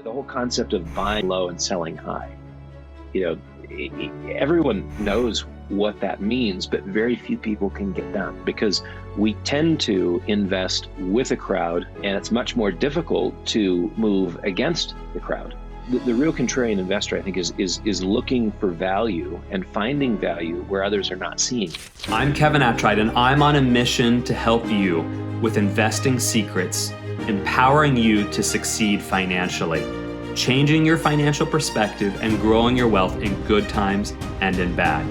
The whole concept of buying low and selling high, everyone knows what that means, but very few people can get done because we tend to invest with a crowd, and it's much more difficult to move against the crowd. The real contrarian investor, I think, is looking for value and finding value where others are not seeing. I'm Kevin Attride, and I'm on a mission to help you with investing secrets, empowering you to succeed financially, changing your financial perspective, and growing your wealth in good times and in bad.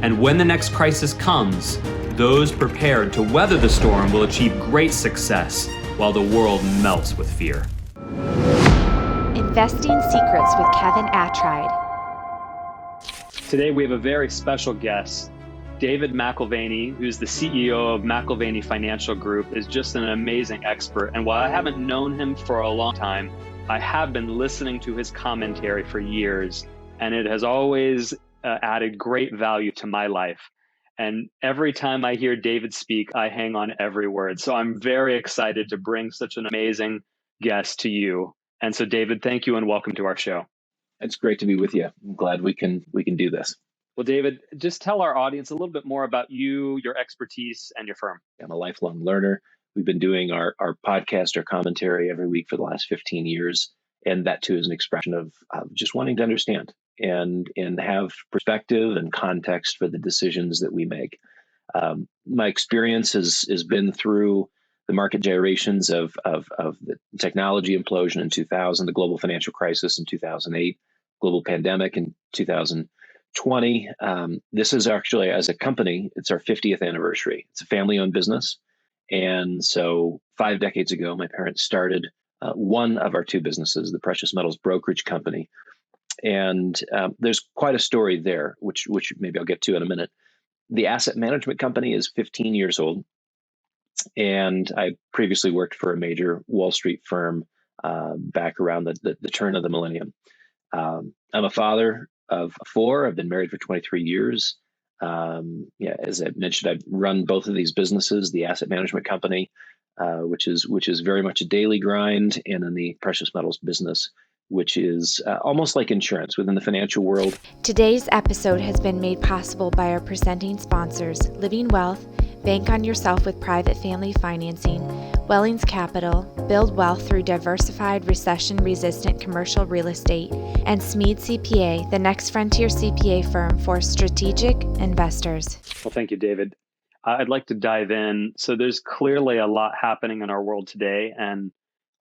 And when the next crisis comes, those prepared to weather the storm will achieve great success while the world melts with fear. Investing Secrets with Kevin Attride. Today we have a very special guest. David McAlvany, who's the CEO of McAlvany Financial Group, is just an amazing expert. And while I haven't known him for a long time, I have been listening to his commentary for years, and it has always added great value to my life. And every time I hear David speak, I hang on every word. So I'm very excited to bring such an amazing guest to you. And so, David, thank you and welcome to our show. It's great to be with you. I'm glad we can do this. Well, David, just tell our audience a little bit more about you, your expertise, and your firm. I'm a lifelong learner. We've been doing our podcast or commentary every week for the last 15 years. And that, too, is an expression of just wanting to understand and have perspective and context for the decisions that we make. My experience has been through the market gyrations of the technology implosion in 2000, the global financial crisis in 2008, global pandemic in 2020. This is actually, as a company, it's our 50th anniversary. It's a family-owned business. And so 5 decades ago, my parents started one of our two businesses, the precious metals brokerage company. And there's quite a story there, which maybe I'll get to in a minute. The asset management company is 15 years old. And I previously worked for a major Wall Street firm back around the turn of the millennium. I'm a father of 4. I've been married for 23 years. As I mentioned, I've run both of these businesses, the asset management company, which is very much a daily grind, and then the precious metals business, which is almost like insurance within the financial world. Today's episode has been made possible by our presenting sponsors, Living Wealth, Bank on Yourself with Private Family Financing, Wellings Capital, Build Wealth through Diversified Recession-Resistant Commercial Real Estate, and Smeed CPA, the next frontier CPA firm for strategic investors. Well, thank you, David. I'd like to dive in. So there's clearly a lot happening in our world today, and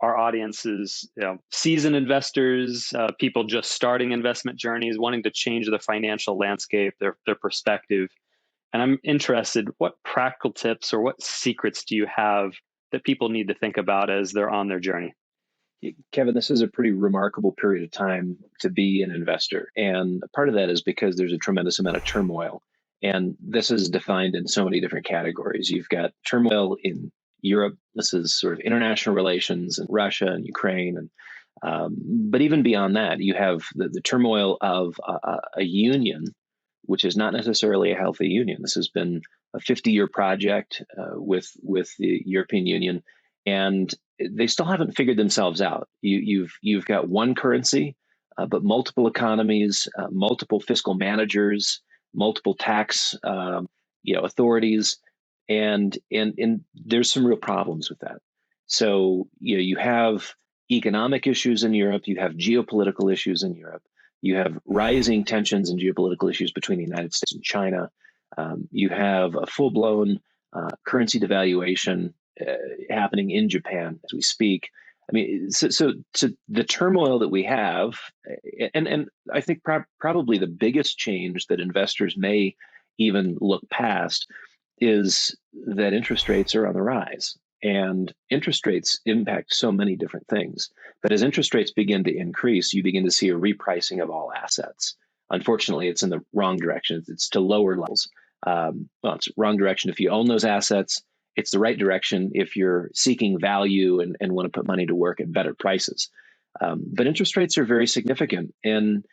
our audience is seasoned investors, people just starting investment journeys, wanting to change their financial landscape, their perspective. And I'm interested, what practical tips or what secrets do you have that people need to think about as they're on their journey? Kevin, this is a pretty remarkable period of time to be an investor. And part of that is because there's a tremendous amount of turmoil. And this is defined in so many different categories. You've got turmoil in Europe. This is sort of international relations in Russia and Ukraine. But even beyond that, you have the turmoil of a union, which is not necessarily a healthy union. This has been a 50-year project with the European Union, and they still haven't figured themselves out. You've got one currency, but multiple economies, multiple fiscal managers, multiple tax authorities, and there's some real problems with that. So you have economic issues in Europe, you have geopolitical issues in Europe. You have rising tensions and geopolitical issues between the United States and China. You have a full-blown currency devaluation happening in Japan as we speak. I mean, so the turmoil that we have, and I think probably the biggest change that investors may even look past is that interest rates are on the rise. And interest rates impact so many different things. But as interest rates begin to increase, you begin to see a repricing of all assets. Unfortunately, it's in the wrong direction. It's to lower levels. It's wrong direction if you own those assets. It's the right direction if you're seeking value and want to put money to work at better prices. But interest rates are very significant. And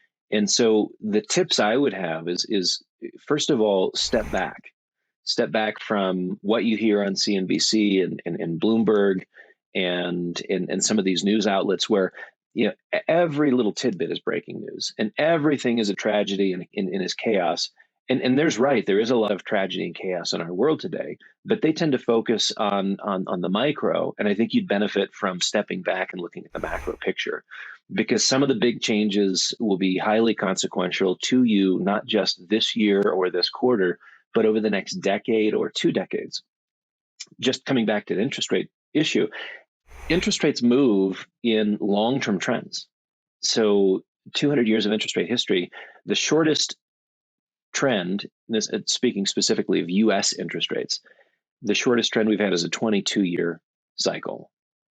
so the tips I would have is first of all, step back. Step back from what you hear on CNBC and Bloomberg and some of these news outlets where Every little tidbit is breaking news, and everything is a tragedy and is chaos. And there is a lot of tragedy and chaos in our world today, but they tend to focus on the micro. And I think you'd benefit from stepping back and looking at the macro picture, because some of the big changes will be highly consequential to you, not just this year or this quarter, but over the next decade or 2 decades. Just coming back to the interest rate issue, interest rates move in long-term trends. So 200 years of interest rate history, the shortest trend, this speaking specifically of US interest rates, the shortest trend we've had is a 22-year cycle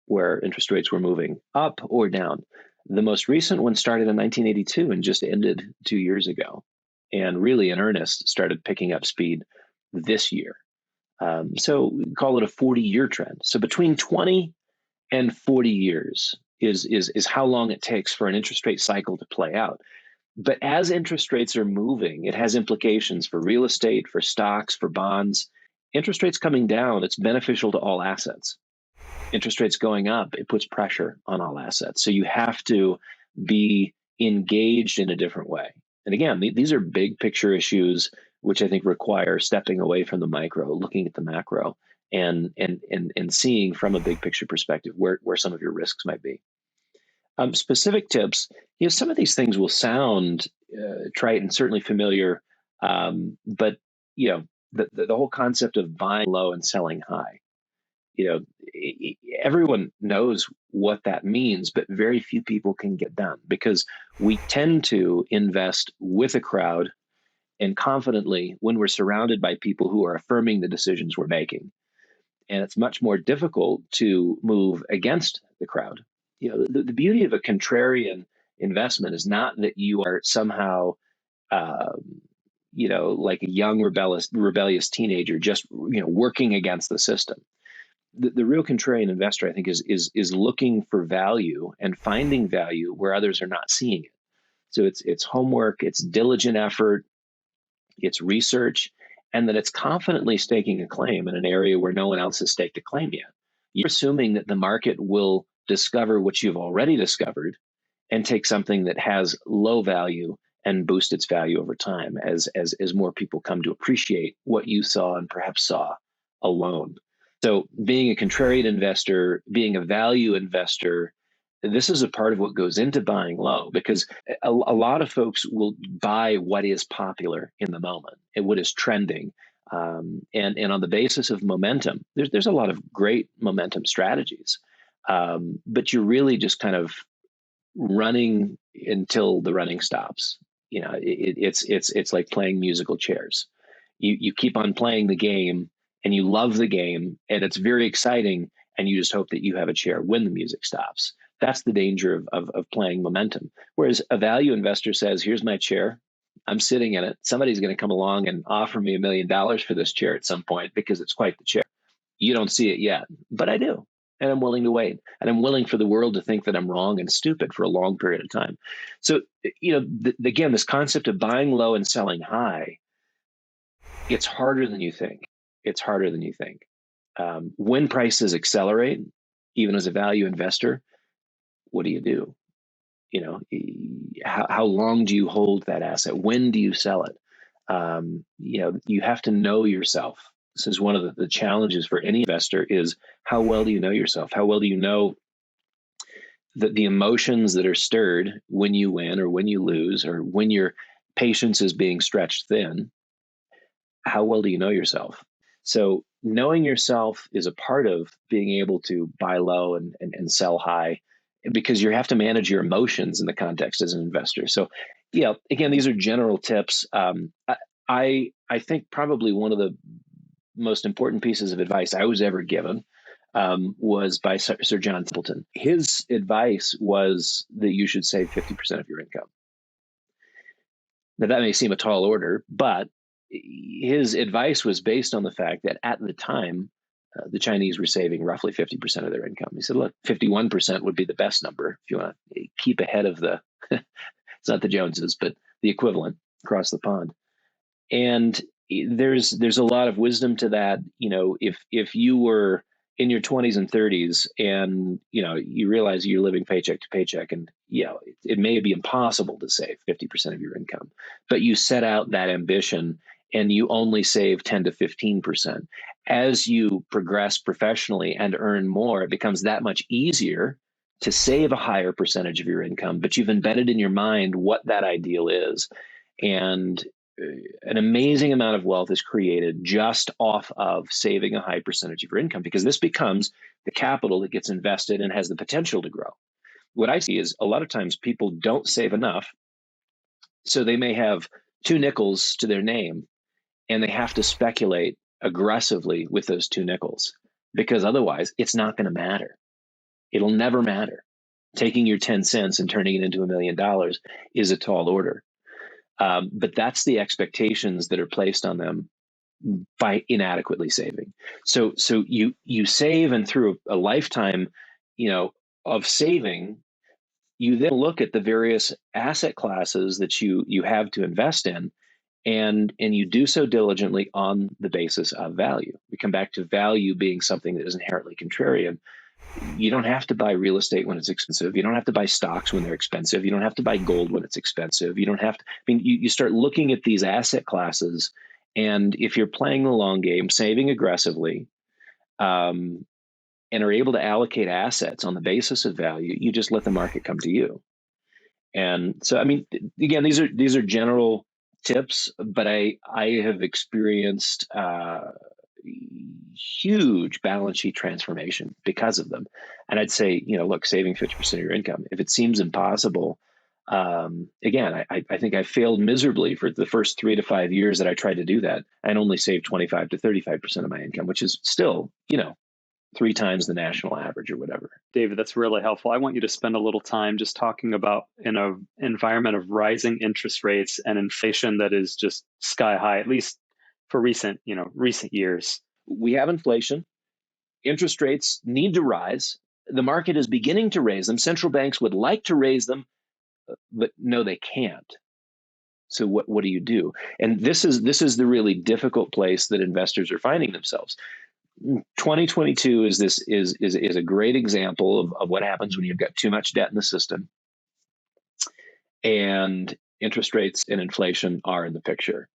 where interest rates were moving up or down. The most recent one started in 1982 and just ended 2 years ago, and really in earnest started picking up speed this year. So we call it a 40-year trend. So between 20 and 40 years is how long it takes for an interest rate cycle to play out. But as interest rates are moving, it has implications for real estate, for stocks, for bonds. Interest rates coming down, it's beneficial to all assets. Interest rates going up, it puts pressure on all assets. So you have to be engaged in a different way. And again, these are big picture issues, which I think require stepping away from the micro, looking at the macro, and seeing from a big picture perspective where some of your risks might be. Specific tips, some of these things will sound trite and certainly familiar, but the whole concept of buying low and selling high, everyone knows what that means, but very few people can get done because we tend to invest with a crowd and confidently when we're surrounded by people who are affirming the decisions we're making. And it's much more difficult to move against the crowd. The beauty of a contrarian investment is not that you are somehow, like a young rebellious teenager, just working against the system. The real contrarian investor, I think, is looking for value and finding value where others are not seeing it. So it's homework, it's diligent effort, it's research, and that it's confidently staking a claim in an area where no one else has staked a claim yet. You're assuming that the market will discover what you've already discovered and take something that has low value and boost its value over time as more people come to appreciate what you saw and perhaps saw alone. So being a contrarian investor, being a value investor, this is a part of what goes into buying low, because a lot of folks will buy what is popular in the moment and what is trending. And on the basis of momentum, there's a lot of great momentum strategies, but you're really just kind of running until the running stops. It's like playing musical chairs. You keep on playing the game and you love the game and it's very exciting, and you just hope that you have a chair when the music stops. That's the danger of playing momentum. Whereas a value investor says, here's my chair, I'm sitting in it. Somebody's going to come along and offer me $1 million for this chair at some point because it's quite the chair. You don't see it yet, but I do. And I'm willing to wait. And I'm willing for the world to think that I'm wrong and stupid for a long period of time. So, again, this concept of buying low and selling high, it's harder than you think. It's harder than you think. When prices accelerate, even as a value investor, what do? How long do you hold that asset? When do you sell it? You have to know yourself. This is one of the challenges for any investor is how well do you know yourself? How well do you know the emotions that are stirred when you win or when you lose or when your patience is being stretched thin? How well do you know yourself? So knowing yourself is a part of being able to buy low and sell high, because you have to manage your emotions in the context as an investor. So, again, these are general tips. I think probably one of the most important pieces of advice I was ever given was by Sir John Templeton. His advice was that you should save 50% of your income. Now, that may seem a tall order, but his advice was based on the fact that at the time, the Chinese were saving roughly 50% of their income. He said, look, 51% would be the best number if you want to keep ahead of the, it's not the Joneses, but the equivalent across the pond. And there's a lot of wisdom to that. If you were in your 20s and 30s, and you realize you're living paycheck to paycheck, and it may be impossible to save 50% of your income, but you set out that ambition and you only save 10 to 15%. As you progress professionally and earn more, it becomes that much easier to save a higher percentage of your income, but you've embedded in your mind what that ideal is. And an amazing amount of wealth is created just off of saving a high percentage of your income, because this becomes the capital that gets invested and has the potential to grow. What I see is a lot of times people don't save enough, so they may have 2 nickels to their name, and they have to speculate aggressively with those 2 nickels, because otherwise it's not going to matter. It'll never matter. Taking your 10 cents and turning it into $1 million is a tall order. But that's the expectations that are placed on them by inadequately saving. So you save, and through a lifetime, of saving, you then look at the various asset classes that you have to invest in, and you do so diligently on the basis of value. We come back to value being something that is inherently contrarian. You don't have to buy real estate when it's expensive. You don't have to buy stocks when they're expensive. You don't have to buy gold when it's expensive. You don't have to, you start looking at these asset classes, and if you're playing the long game, saving aggressively, and are able to allocate assets on the basis of value, you just let the market come to you. And so, again, these are general tips, but I have experienced huge balance sheet transformation because of them. And I'd say, look, saving 50% of your income, if it seems impossible, again, I think I failed miserably for the first 3 to 5 years that I tried to do that, and only saved 25 to 35% of my income, which is still, 3 times the national average or whatever. David, that's really helpful. I want you to spend a little time just talking about, in an environment of rising interest rates and inflation that is just sky high, at least for recent years. We have inflation. Interest rates need to rise. The market is beginning to raise them. Central banks would like to raise them, but no, they can't. So what do you do? And this is the really difficult place that investors are finding themselves. 2022 is a great example of what happens when you've got too much debt in the system, and interest rates and inflation are in the picture.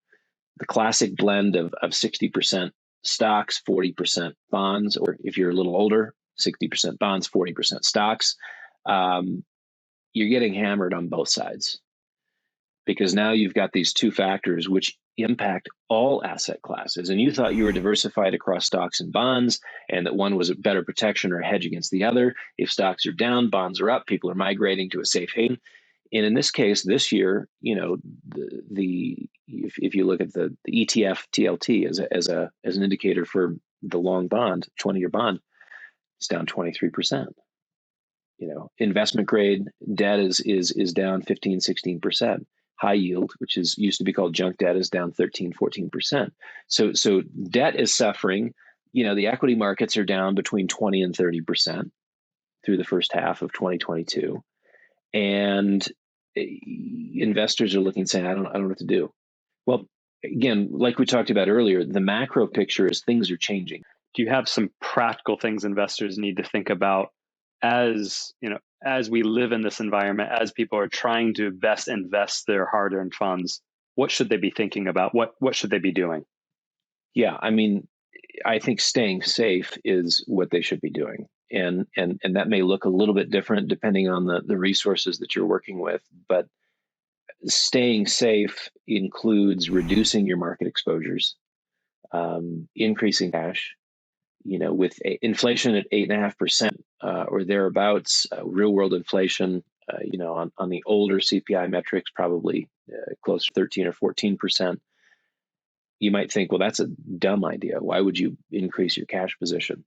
The classic blend of 60% stocks, 40% bonds, or if you're a little older, 60% bonds, 40% stocks. You're getting hammered on both sides, because now you've got these 2 factors which impact all asset classes. And you thought you were diversified across stocks and bonds, and that one was a better protection or a hedge against the other. If stocks are down, bonds are up, people are migrating to a safe haven. And in this case, this year, if you look at the ETF TLT as an indicator for the long bond, 20-year bond, it's down 23%. Investment grade debt is down 15, 16%. High yield, which used to be called junk debt, is down 13, 14%. So debt is suffering. The equity markets are down between 20 and 30% through the first half of 2022. And investors are looking and saying, I don't know what to do. Well, again, like we talked about earlier, the macro picture is things are changing. Do you have some practical things investors need to think about as we live in this environment, as people are trying to best invest their hard-earned funds? What should they be thinking about? What should they be doing? Yeah, I think staying safe is what they should be doing. And that may look a little bit different depending on the resources that you're working with. But staying safe includes reducing your market exposures, increasing cash. With inflation at 8.5% or thereabouts, real world inflation, on the older CPI metrics, probably close to 13 or 14%. You might think, well, that's a dumb idea. Why would you increase your cash position?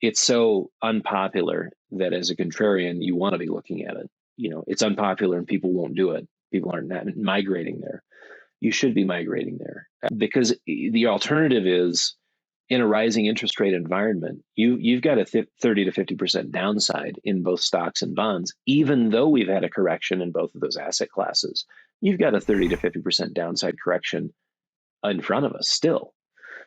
It's so unpopular that as a contrarian, you want to be looking at it. It's unpopular and people won't do it. People aren't migrating there. You should be migrating there, because the alternative is, in a rising interest rate environment, you've got a 30 to 50% downside in both stocks and bonds. Even though we've had a correction in both of those asset classes, you've got a 30 to 50% downside correction in front of us still.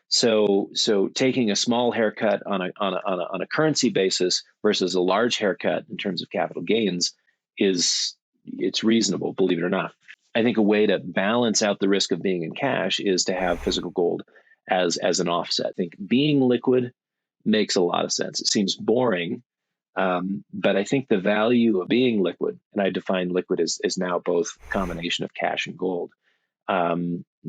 So taking a small haircut on a currency basis versus a large haircut in terms of capital gains it's reasonable, believe it or not. I think a way to balance out the risk of being in cash is to have physical gold as an offset. I think being liquid makes a lot of sense. It seems boring, but I think the value of being liquid, and I define liquid as now both a combination of cash and gold,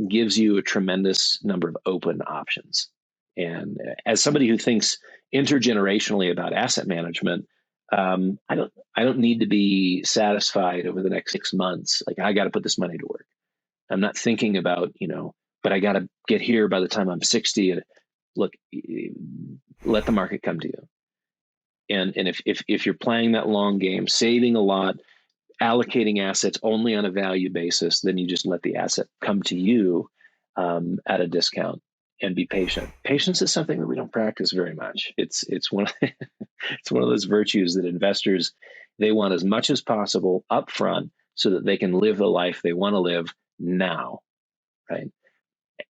gives you a tremendous number of open options. And as somebody who thinks intergenerationally about asset management, I don't need to be satisfied over the next 6 months. Like, I got to put this money to work. I'm not thinking about, but I got to get here by the time I'm 60. And look, let the market come to you. And if you're playing that long game, saving a lot, allocating assets only on a value basis, then you just let the asset come to you at a discount and be patient. Patience is something that we don't practice very much. It's one of it's one of those virtues that investors, they want as much as possible up front so that they can live the life they want to live now, right?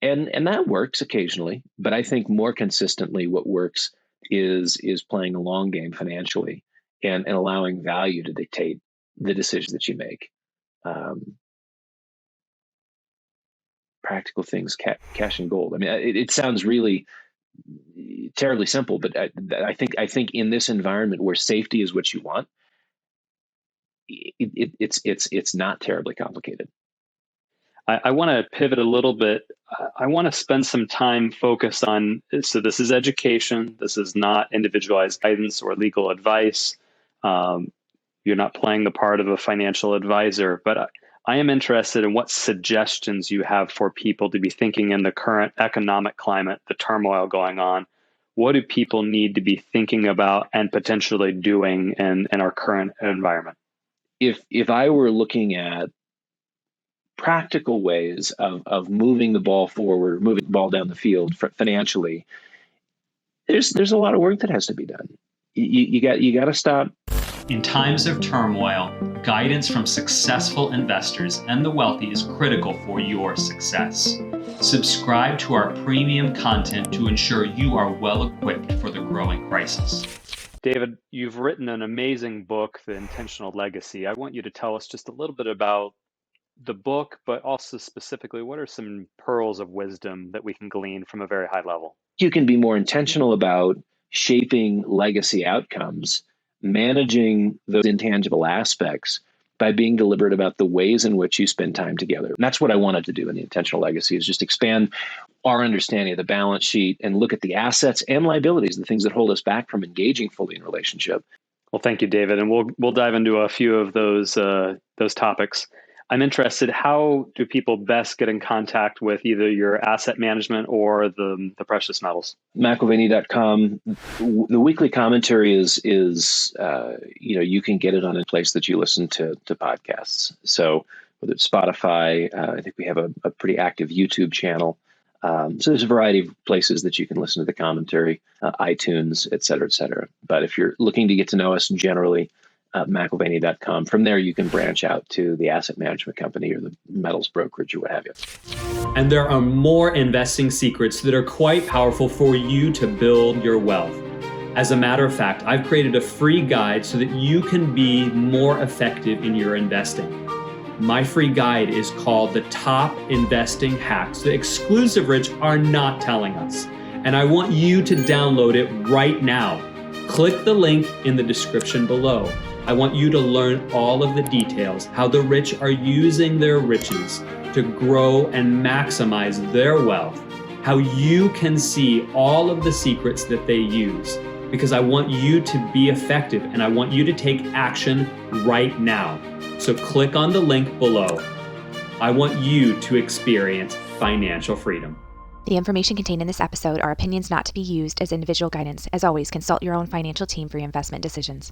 And that works occasionally, but I think more consistently what works is playing a long game financially and allowing value to dictate the decisions that you make. Practical things, cash and gold. I mean, it sounds really terribly simple, but I think in this environment where safety is what you want, it's not terribly complicated. I want to pivot a little bit. I want to spend some time focused on, so this is education. This is not individualized guidance or legal advice. You're not playing the part of a financial advisor, but I am interested in what suggestions you have for people to be thinking in the current economic climate, the turmoil going on. What do people need to be thinking about and potentially doing in our current environment? If I were looking at practical ways of moving the ball forward, moving the ball down the field financially, there's a lot of work that has to be done. You got to stop. In times of turmoil, guidance from successful investors and the wealthy is critical for your success. Subscribe to our premium content to ensure you are well equipped for the growing crisis. David, you've written an amazing book, The Intentional Legacy. I want you to tell us just a little bit about the book, but also specifically, what are some pearls of wisdom that we can glean from a very high level? You can be more intentional about shaping legacy outcomes, managing those intangible aspects by being deliberate about the ways in which you spend time together. And that's what I wanted to do in The Intentional Legacy, is just expand our understanding of the balance sheet and look at the assets and liabilities, the things that hold us back from engaging fully in relationship. Well, thank you, David. And we'll dive into a few of those topics. I'm interested, how do people best get in contact with either your asset management or the precious metals? McAlvany.com. The weekly commentary is you can get it on a place that you listen to podcasts. So whether it's Spotify, I think we have a pretty active YouTube channel. So there's a variety of places that you can listen to the commentary, iTunes, et cetera, et cetera. But if you're looking to get to know us generally, McAlvany.com. From there, you can branch out to the asset management company or the metals brokerage or what have you. And there are more investing secrets that are quite powerful for you to build your wealth. As a matter of fact, I've created a free guide so that you can be more effective in your investing. My free guide is called The Top Investing Hacks, the exclusive rich are not telling us. And I want you to download it right now. Click the link in the description below. I want you to learn all of the details, how the rich are using their riches to grow and maximize their wealth, how you can see all of the secrets that they use, because I want you to be effective and I want you to take action right now. So click on the link below. I want you to experience financial freedom. The information contained in this episode are opinions not to be used as individual guidance. As always, consult your own financial team for your investment decisions.